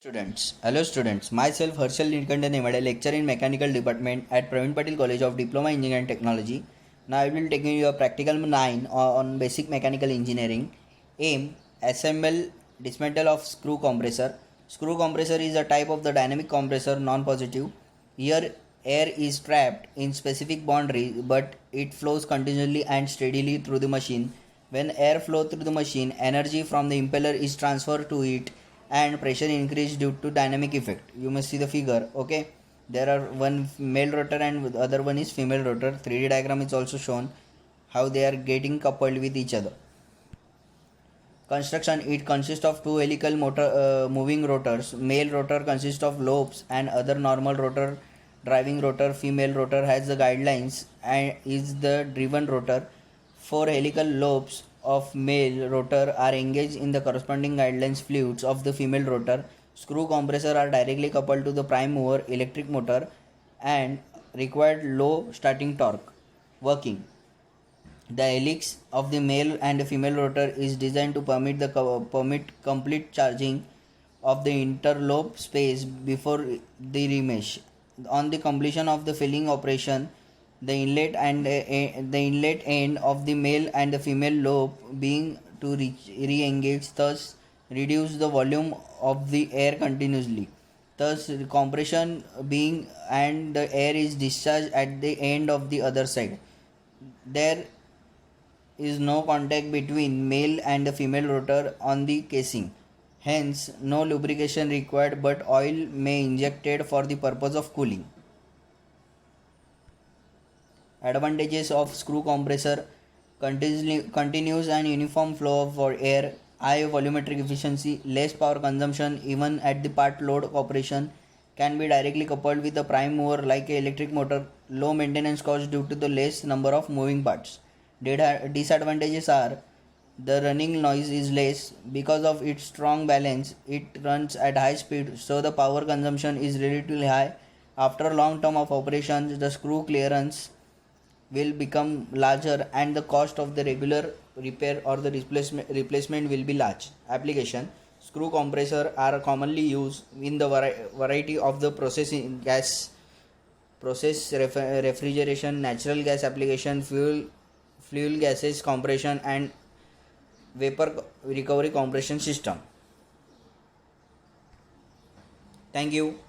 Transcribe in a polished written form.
Hello students. Myself Harshal Nilkanta Nemade, lecturer in Mechanical Department at Praveen Patil College of Diploma Engineering and Technology. Now I will take you a practical 9 on basic mechanical engineering. Aim: assemble, dismantle of screw compressor. Screw compressor is a type of the dynamic compressor, non-positive. Here air is trapped in specific boundary, but it flows continuously and steadily through the machine. When air flows through the machine, energy from the impeller is transferred to it and pressure increase due to dynamic effect. You must see the figure. Okay, there are one male rotor and the other one is female rotor. 3D diagram is also shown how they are getting coupled with each other. Construction: it consists of two helical moving rotors. Male rotor consists of lobes and other normal rotor. Driving rotor: female rotor has the guidelines and is the driven rotor. Four helical lobes of male rotor are engaged in the corresponding guidelines fluids of the female rotor. Screw compressor are directly coupled to the prime mover electric motor and required low starting torque. Working: the helix of the male and female rotor is designed to permit complete charging of the interlobe space before the remesh. On the completion of the filling operation, the inlet end of the male and the female lobe being to re-engage, thus reduce the volume of the air continuously. Thus compression being and the air is discharged at the end of the other side. There is no contact between male and the female rotor on the casing. Hence, no lubrication required, but oil may injected for the purpose of cooling. Advantages of screw compressor: continuous and uniform flow of air, high volumetric efficiency, less power consumption even at the part load operation, can be directly coupled with a prime mover like a electric motor, low maintenance cost due to the less number of moving parts. Disadvantages are: the running noise is less because of its strong balance. It runs at high speed, so the power consumption is relatively high. After a long term of operations, the screw clearance will become larger and the cost of the regular repair or the replacement will be large. Application: screw compressor are commonly used in the variety of the processing gas, refrigeration, natural gas application, fuel gases compression and vapor recovery compression system. Thank you.